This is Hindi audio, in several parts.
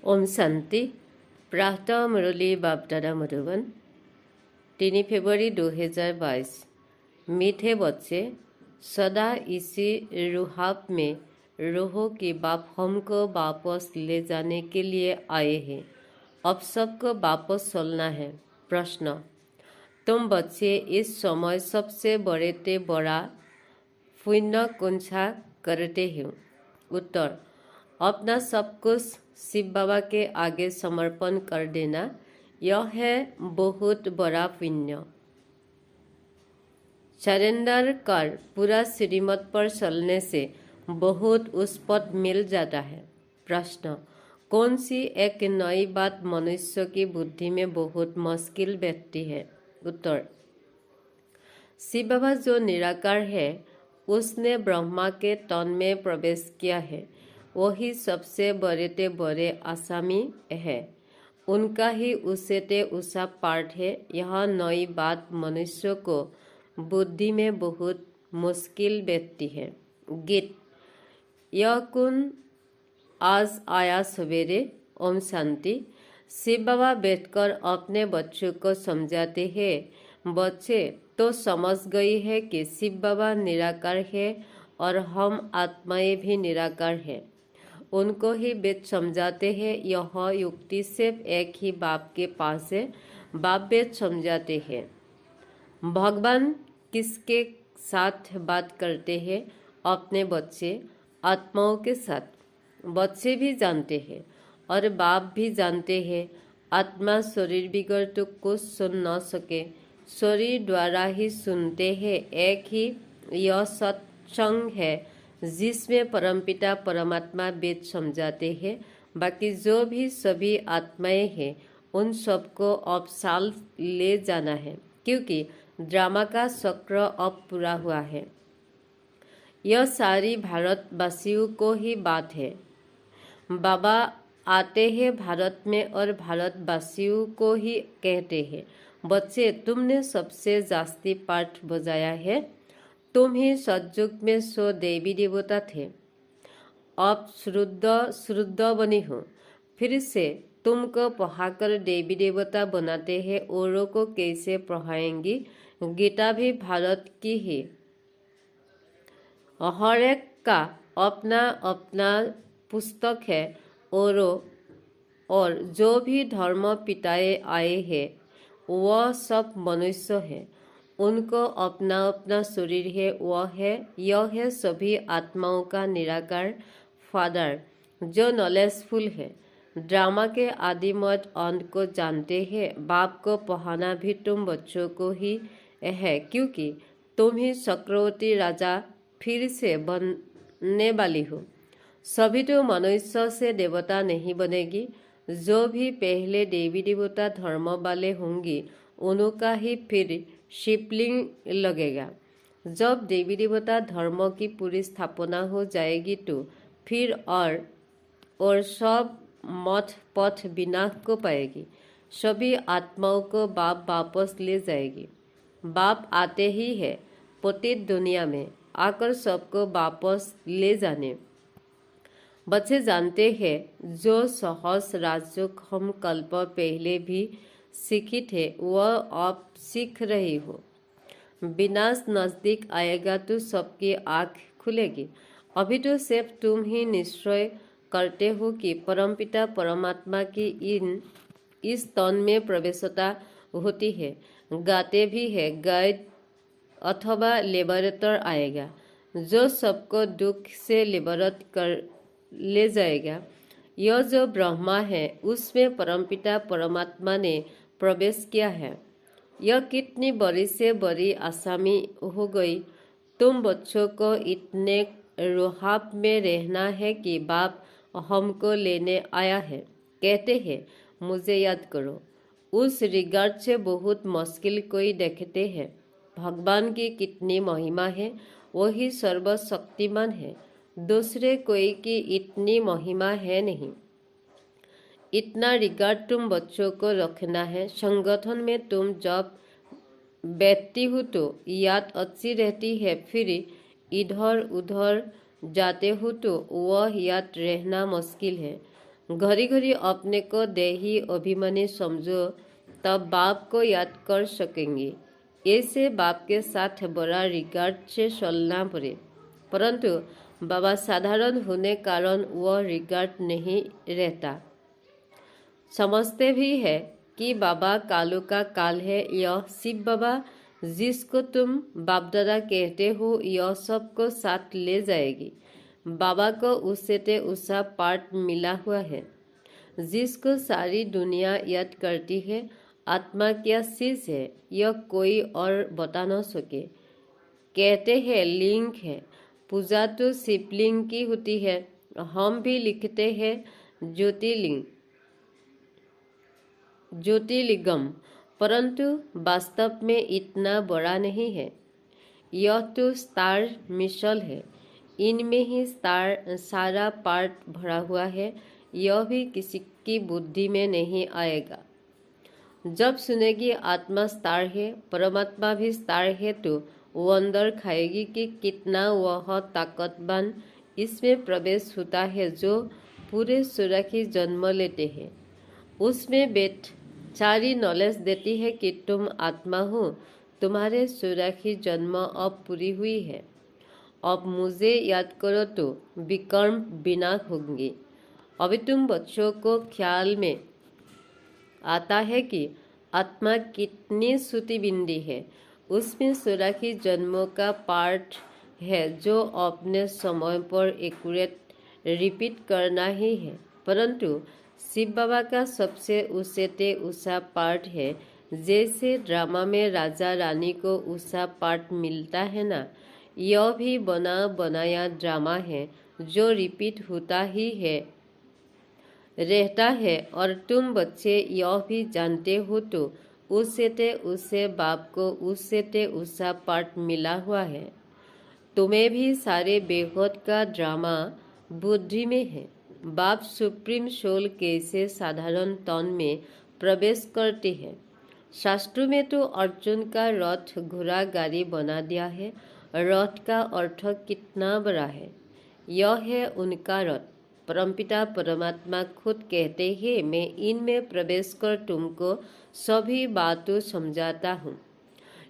ओम शांति। प्रातः मुरली बापदादा मधुबन 3 फरवरी 2022। मीठे बच्चे, सदा इसी रुहाब में रहो कि बाप हमको वापस ले जाने के लिए आए हैं। अब सबको वापस चलना है। प्रश्न, तुम बच्चे इस समय सबसे बड़े ते बड़ा पुण्य कौन सा करते हो? उत्तर, अपना सब कुछ शिव बाबा के आगे समर्पण कर देना, यह है बहुत बड़ा पुण्य। सरेंडर कर पूरा श्रीमत पर चलने से बहुत उस पद मिल जाता है। प्रश्न, कौन सी एक नई बात मनुष्य की बुद्धि में बहुत मुश्किल बैठती है? उत्तर, शिव बाबा जो निराकार है उसने ब्रह्मा के तन में प्रवेश किया है। वही सबसे बड़े ते बड़े आसामी है। उनका ही उसे ते उषा पाठ है। यह नई बात मनुष्य को बुद्धि में बहुत मुश्किल बैठती है। गीत, यह कौन आज आया सवेरे? ओम शांति। शिव बाबा बैठकर अपने बच्चों को समझाते हैं। बच्चे तो समझ गई है कि शिव बाबा निराकार है और हम आत्माएं भी निराकार है। उनको ही वेद समझाते हैं। यह युक्ति सिर्फ एक ही बाप के पास है। बाप वेद समझाते हैं। भगवान किसके साथ बात करते हैं? अपने बच्चे आत्माओं के साथ। बच्चे भी जानते हैं और बाप भी जानते हैं। आत्मा शरीर बिगड़ तो कुछ सुन न सके, शरीर द्वारा ही सुनते हैं। एक ही यह सत्संग है जिसमें परमपिता परमात्मा वेद समझाते हैं। बाकी जो भी सभी आत्माएं हैं उन सबको अब साल ले जाना है, क्योंकि ड्रामा का चक्र अब पूरा हुआ है। यह सारी भारतवासियों को ही बात है। बाबा आते हैं भारत में और भारतवासियों को ही कहते हैं, बच्चे तुमने सबसे जास्ती पाठ बजाया है। तुम ही सतयुग में 100 देवी देवता थे। अब शुद्ध बनी हो। फिर से तुमको पढ़ाकर देवी देवता बनाते हैं। औरों को कैसे पढ़ाएंगी? गीता भी भारत की ही। हर एक का अपना अपना पुस्तक है। और जो भी धर्म पिताए आए हैं वह सब मनुष्य है। उनको अपना अपना शरीर है। यह है सभी आत्माओं का निराकार फादर जो नॉलेजफुल है। ड्रामा के आदि मत अंत को जानते हैं। बाप को पढ़ाना भी तुम बच्चों को ही है, क्योंकि तुम ही चक्रवर्ती राजा फिर से बनने वाली हो। सभी तो मनुष्य से देवता नहीं बनेगी। जो भी पहले देवी देवता धर्म वाले होंगी उनका ही फिर शिवलिंग लगेगा। जब देवी देवता धर्म की पूरी स्थापना हो जाएगी तो फिर और सब मठ पथ विनाश को पाएगी। सभी आत्माओं को बाप वापस ले जाएगी। बाप आते ही है पतित दुनिया में आकर सबको वापस ले जाने। बच्चे जानते हैं जो सहस राजयोग हम कल्प पहले भी सीखी थे वह अब सीख रही हो। विनाश नजदीक आएगा तो सबकी आँख खुलेगी। अभी तो सिर्फ तुम ही निश्चय करते हो कि परमपिता परमात्मा की इस तन में प्रवेशता होती है। गाते भी है, गाइड अथवा लिबरेटर आएगा जो सबको दुख से लिबरेट कर ले जाएगा। यह जो ब्रह्मा है उसमें परमपिता परमात्मा ने प्रवेश किया है। यह कितनी बड़ी से बड़ी आसामी हो गई। तुम बच्चों को इतने रुहाब में रहना है कि बाप हमको लेने आया है। कहते हैं मुझे याद करो। उस रिगार्ड से बहुत मुश्किल कोई देखते हैं। भगवान की कितनी महिमा है। वही सर्वशक्तिमान है। दूसरे कोई की इतनी महिमा है नहीं। इतना रिगार्ड तुम बच्चों को रखना है। संगठन में तुम जब बैठती हो तो याद अच्छी रहती है, फिर इधर उधर जाते हो तो वह याद रहना मुश्किल है। घड़ी घड़ी अपने को देही अभिमानी समझो तब बाप को याद कर सकेंगे। ऐसे बाप के साथ बड़ा रिगार्ड से चलना पड़े, परंतु बाबा साधारण होने कारण वह रिगार्ड नहीं रहता। समझते भी है कि बाबा कालों का काल है। यह शिव बाबा जिसको तुम बाप दादा कहते हो यह सबको साथ ले जाएगी। बाबा को उससे उसका पार्ट मिला हुआ है जिसको सारी दुनिया याद करती है। आत्मा क्या चीज है यह कोई और बता न सके। कहते हैं लिंग है, पूजा तो शिवलिंग की होती है। हम भी लिखते हैं ज्योतिर्लिंग ज्योतिर्लिंगम, परंतु वास्तव में इतना बड़ा नहीं है। यह तो स्टार मिसल है, इनमें ही स्टार सारा पार्ट भरा हुआ है। यह भी किसी की बुद्धि में नहीं आएगा। जब सुनेगी आत्मा स्टार है, परमात्मा भी स्टार है, तो वंदर खाएगी कि कितना वह ताकतवान इसमें प्रवेश होता है जो पूरे सुरक्षित जन्म लेते हैं। उसमें बेचारी नॉलेज देती है कि तुम आत्मा हो, तुम्हारे सुरक्षित जन्म अब पूरी हुई है। अब मुझे याद करो तो विकर्म विनाश होंगे। अभी तुम बच्चों को ख्याल में आता है कि आत्मा कितनी सूतीबिंदी है। उसमें सुरक्षित जन्मों का पार्ट है जो अपने समय पर एक्यूरेट रिपीट करना ही है, परंतु शिव बाबा का सबसे उससे ऊंचा पार्ट है। जैसे ड्रामा में राजा रानी को ऊंचा पार्ट मिलता है ना, यह भी बना बनाया ड्रामा है जो रिपीट होता ही है रहता है। और तुम बच्चे यह भी जानते हो तो उससे बाप को उससे ऊंचा पार्ट मिला हुआ है। तुम्हें भी सारे बेहद का ड्रामा बुद्धि में है। बाप सुप्रीम सोल कैसे साधारण तन में प्रवेश करते हैं। शास्त्रों में तो अर्जुन का रथ घोड़ा गाड़ी बना दिया है। रथ का अर्थ कितना बड़ा है। यह है उनका रथ। परमपिता परमात्मा खुद कहते हैं, मैं इनमें प्रवेश कर तुमको सभी बातों समझाता हूँ।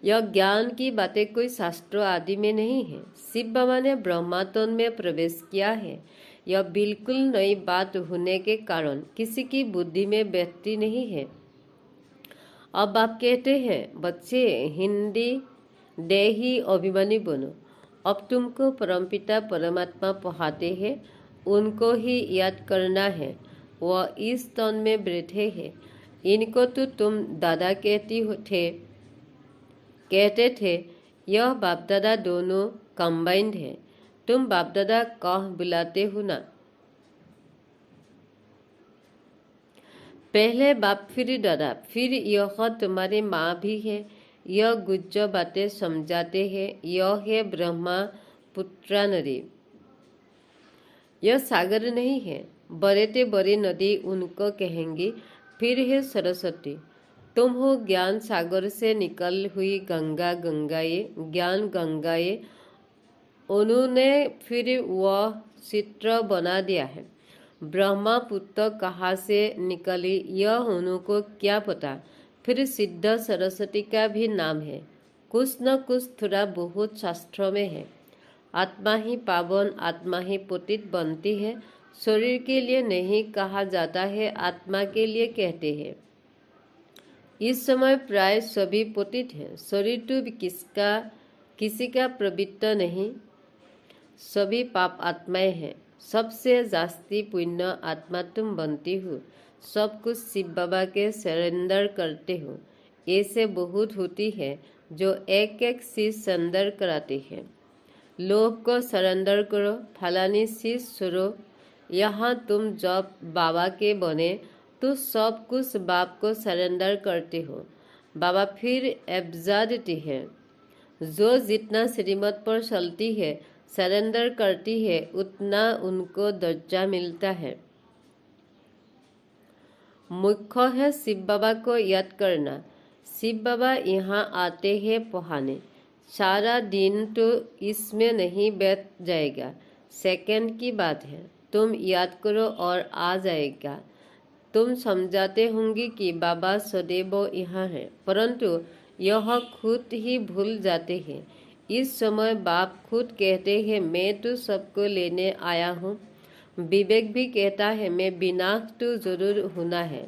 यह ज्ञान की बातें कोई शास्त्रों आदि में नहीं है। शिव बाबा ने ब्रह्मातन में प्रवेश किया है। यह बिल्कुल नई बात होने के कारण किसी की बुद्धि में बैठती नहीं है। अब आप कहते हैं बच्चे हिंदी देही अभिमानी बनो। अब तुमको परमपिता परमात्मा पढ़ाते हैं, उनको ही याद करना है। वह इस तन में बैठे हैं। इनको तो तुम दादा कहते थे। यह बाप दादा दोनों कंबाइंड है। तुम बाप दादा कह बुलाते हो ना। पहले बाप फिर दादा, फिर यह तुम्हारी माँ भी है। यह गुज्ज बातें समझाते हैं। यह है ब्रह्मा पुत्रा नदी। यह सागर नहीं है। बड़े ते बड़ी नदी उनको कहेंगी। फिर है सरस्वती। तुम हो ज्ञान सागर से निकल हुई गंगा गंगाए, ज्ञान गंगाए। उन्होंने फिर वह चित्र बना दिया है। ब्रह्मपुत्र कहाँ से निकली यह उनको क्या पता। फिर सिद्ध सरस्वती का भी नाम है। कुछ न कुछ थोड़ा बहुत शास्त्रों में है। आत्मा ही पावन, आत्मा ही पतित बनती है। शरीर के लिए नहीं कहा जाता है, आत्मा के लिए कहते हैं। इस समय प्राय सभी पतित हैं। शरीर तो किसी का पवित्र नहीं, सभी पाप आत्माएं हैं। सबसे जास्ती पुण्य आत्मा तुम बनती हो। सब कुछ शिव बाबा के सरेंडर करते हो। ऐसे बहुत होती है जो एक एक चीज सरेंडर कराती है। लोभ को सरेंडर करो, फलानी चीज छोड़ो। यहाँ तुम जब बाबा के बने तो सब कुछ बाप को सरेंडर करते हो। बाबा फिर एब्जा देती है। जो जितना श्रीमत पर चलती है, सरेंडर करती है, उतना उनको दर्जा मिलता है। मुख्य है शिव बाबा को याद करना। शिव बाबा यहाँ आते हैं पढ़ाने। सारा दिन तो इसमें नहीं बैठ जाएगा, सेकंड की बात है। तुम याद करो और आ जाएगा। तुम समझाते होंगे कि बाबा सदैव यहाँ है, परंतु यह खुद ही भूल जाते हैं। इस समय बाप खुद कहते हैं, मैं तो सबको लेने आया हूँ। विवेक भी कहता है, मैं विनाश तो जरूर होना है।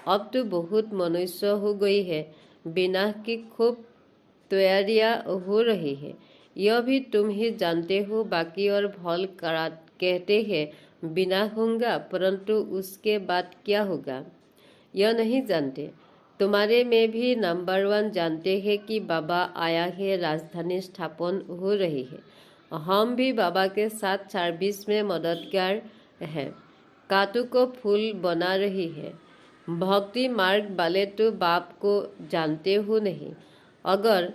अब तो बहुत मनुष्य हो गई है, विनाश की खूब तैयारियां हो रही है। यह भी तुम ही जानते हो। बाकी और भल कहते हैं विनाश होगा, परंतु उसके बाद क्या होगा यह नहीं जानते। तुम्हारे में भी नंबर 1 जानते हैं कि बाबा आया है, राजधानी स्थापन हो रही है। हम भी बाबा के साथ सर्विस में मददगार हैं। कातू को फूल बना रही है। भक्ति मार्ग वाले तो बाप को जानते हो नहीं। अगर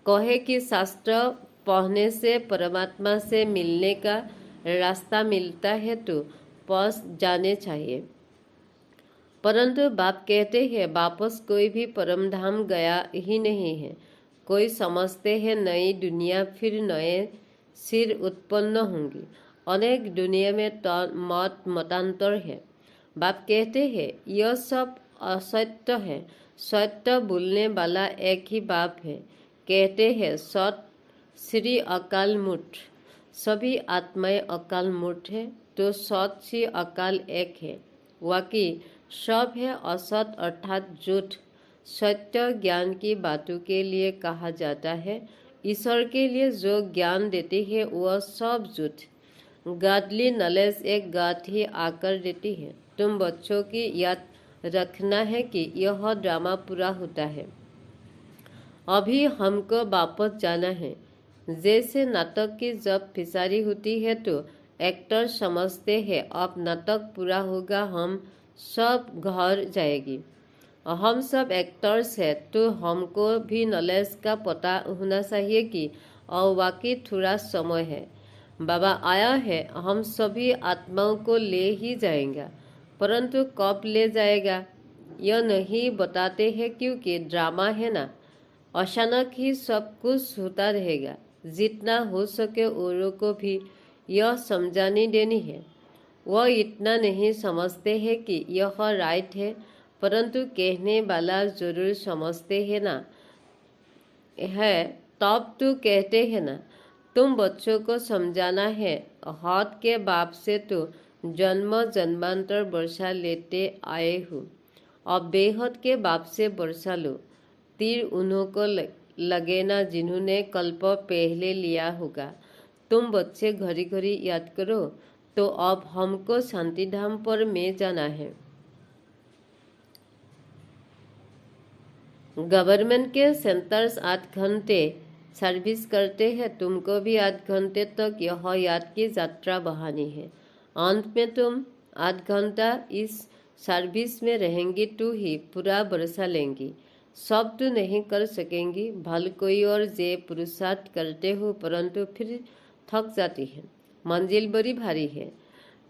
कहे कि शास्त्र पढ़ने से परमात्मा से मिलने का रास्ता मिलता है तो पहुंच जाने चाहिए, परंतु बाप कहते हैं वापस कोई भी परम धाम गया ही नहीं है। कोई समझते हैं नई दुनिया फिर नए सिर उत्पन्न होंगी। अनेक दुनिया में मतांतर है। बाप कहते हैं यह सब असत्य है। सत्य बोलने वाला एक ही बाप है। कहते हैं सत श्री अकाल मूर्त। सभी आत्माएं अकाल मूर्त है, तो सत श्री अकाल एक है। वाकई सब है असत अर्थात झूठ। सत्य ज्ञान की बातों के लिए कहा जाता है। ईश्वर के लिए जो ज्ञान देती है वह सब झूठ। गॉडली नॉलेज एक गॉड ही आकर देती है। तुम बच्चों की याद रखना है कि यह ड्रामा पूरा होता है। अभी हमको वापस जाना है। जैसे नाटक की जब फिसारी होती है तो एक्टर समझते हैं अब नाटक पूरा होगा, हम सब घर जाएगी। हम सब एक्टर्स हैं, तो हमको भी नॉलेज का पता होना चाहिए कि और वाकई थोड़ा समय है। बाबा आया है, हम सभी आत्माओं को ले ही जाएगा, परंतु कब ले जाएगा यह नहीं बताते हैं, क्योंकि ड्रामा है ना। अचानक ही सब कुछ होता रहेगा। जितना हो सके औरों को भी यह समझानी देनी है। वह इतना नहीं समझते हैं कि यह राइट है, परंतु कहने वाला जरूर समझते हैं ना है, तब तो कहते हैं ना। तुम बच्चों को समझाना है। हाथ के बाप से तो जन्म जन्मांतर वर्षा लेते आए हो, अब बेहद के बाप से वर्षा लो। तीर उन्हों को लगे ना जिन्होंने कल्प पहले लिया होगा। तुम बच्चे घड़ी घड़ी याद करो, तो अब हमको शांतिधाम पर में जाना है। गवर्नमेंट के सेंटर्स 8 घंटे सर्विस करते हैं। तुमको भी 8 घंटे तक यह याद की यात्रा बहानी है। अंत में तुम 8 घंटा इस सर्विस में रहेंगी तो ही पूरा बरसा लेंगी। सब तो नहीं कर सकेंगी। भल कोई और जे पुरुषार्थ करते हो, परंतु फिर थक जाती है। मंजिल बड़ी भारी है।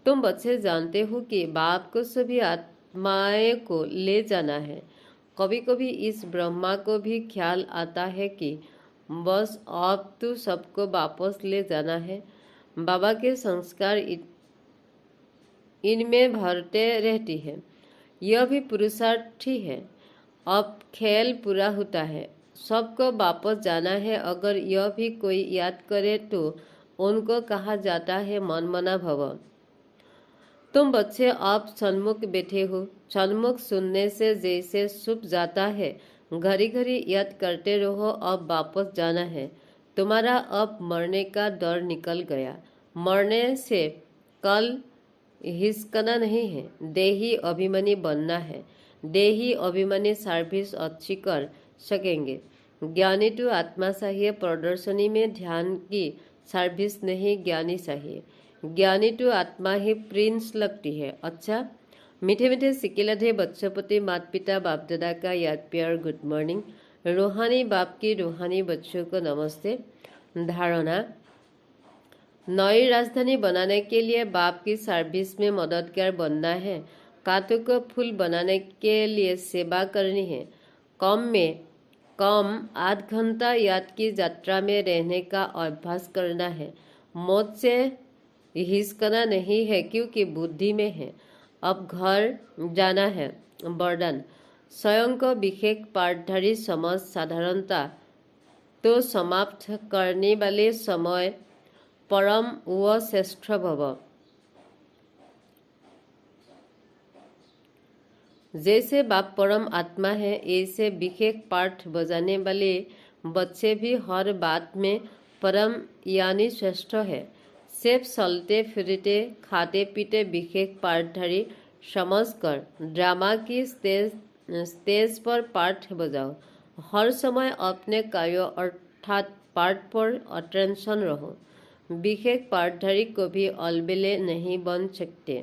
तुम बच्चे जानते हो कि बाप को सभी आत्माएं को ले जाना है। कभी कभी इस ब्रह्मा को भी ख्याल आता है कि बस अब तो सबको वापस ले जाना है। बाबा के संस्कार इनमें भरते रहती है। यह भी पुरुषार्थ ही है। अब खेल पूरा होता है, सबको वापस जाना है। अगर यह भी कोई याद करे तो उनको कहा जाता है मनमना भव। तुम बच्चे अब सन्मुख बैठे हो। सन्मुख सुनने से जैसे छुप जाता है, घड़ी घड़ी याद करते रहो अब वापस जाना है। तुम्हारा अब मरने का डर निकल गया। मरने से कल हिचकना नहीं है, देही अभिमानी बनना है। देही अभिमानी सर्विस अच्छी कर सकेंगे। ज्ञानी तो आत्मा चाहिए, प्रदर्शनी में ध्यान की सर्विस नहीं ज्ञानी चाहिए। ज्ञानी तो आत्मा ही प्रिंस लगती है। अच्छा, मीठे मीठे सिकिलधे बच्चों प्रति माता पिता बाप दादा का याद प्यार गुड मॉर्निंग। रूहानी बाप की रूहानी बच्चों को नमस्ते। धारणा, नई राजधानी बनाने के लिए बाप की सर्विस में मददगार बनना है। कांटों को फूल बनाने के लिए सेवा करनी है। कम में कम 8 घंटा याद की यात्रा में रहने का अभ्यास करना है। मौत से हिचकना नहीं है क्योंकि बुद्धि में है। अब घर जाना है। वरदान। स्वयं को विशेष पाठधारी समझ साधारणता तो समाप्त करने वाले समय परम व श्रेष्ठ भव। जैसे बाप परम आत्मा है, ऐसे विशेष पाठ बजाने वाले बच्चे भी हर बात में परम यानी श्रेष्ठ है। सिर्फ चलते फिरते खाते पीते विशेष पाठधारी समझकर ड्रामा की स्टेज पर पाठ बजाओ। हर समय अपने कार्य अर्थात पाठ पर अटेंशन रहो। विशेष पाठधारी कभी अलबेले नहीं बन सकते।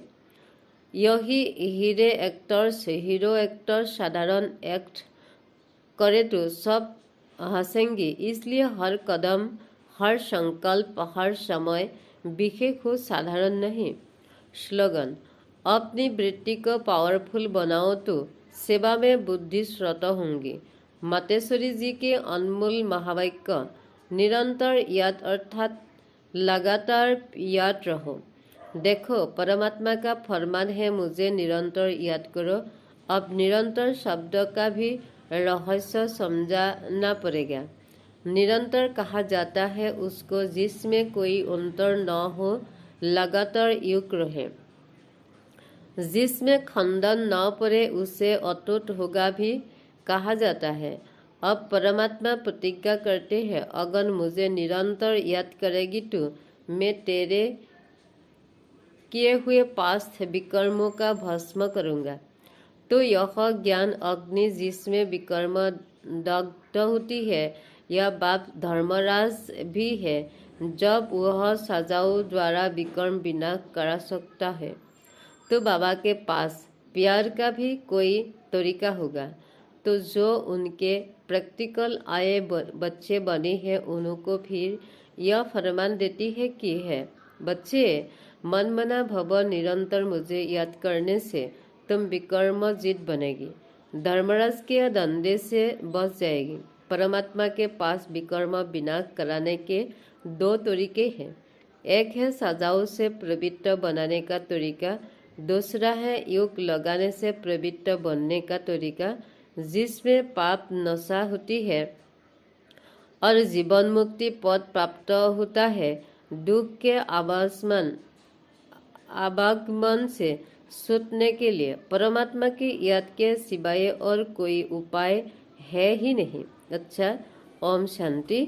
यही हीरो एक्टर साधारण एक्ट करे तो सब हंसेंगे। इसलिए हर कदम, हर संकल्प, हर समय विशेष हो, साधारण नहीं। स्लोगन। अपनी वृत्ति को पावरफुल बनाओ तो सेवा में बुद्धि श्रोत होंगी। मातेश्वरी जी के अनमोल महावाक्य निरंतर याद अर्थात लगातार याद रहो। देखो, परमात्मा का फरमान है, मुझे निरंतर याद करो। अब निरंतर शब्द का भी रहस्य समझाना पड़ेगा। निरंतर कहा जाता है उसको जिसमें कोई अंतर न हो, लगातार युक्त रहे, जिसमें खंडन न पड़े, उसे अटूट होगा भी कहा जाता है। अब परमात्मा प्रतिज्ञा करते हैं, अगर मुझे निरंतर याद करेगी तो मैं तेरे किए हुए पास्ट विकर्मों का भस्म करूंगा। तो यह ज्ञान अग्नि जिसमें विकर्म दग्ध होती है, यह बाप धर्मराज भी है, जब वह सजाओ द्वारा विकर्म विनाश करा सकता है। तो बाबा के पास प्यार का भी कोई तरीका होगा। तो जो उनके प्रैक्टिकल आए बच्चे बने हैं, उनको फिर यह फरमान देती है कि है बच्चे, मन मना भव, निरंतर मुझे याद करने से तुम विकर्म जीत बनेगी, धर्मराज के धंधे से बच जाएगी। परमात्मा के पास विकर्म विनाश कराने के दो तरीके हैं। एक है सजाओ से प्रवृत्त बनाने का तरीका, दूसरा है योग लगाने से प्रवृत्त बनने का तरीका, जिसमें पाप नशा होती है और जीवन मुक्ति पद प्राप्त होता है। दुख के आवागमन से छूटने के लिए परमात्मा की याद के सिवाय और कोई उपाय है ही नहीं। अच्छा, ओम शांति।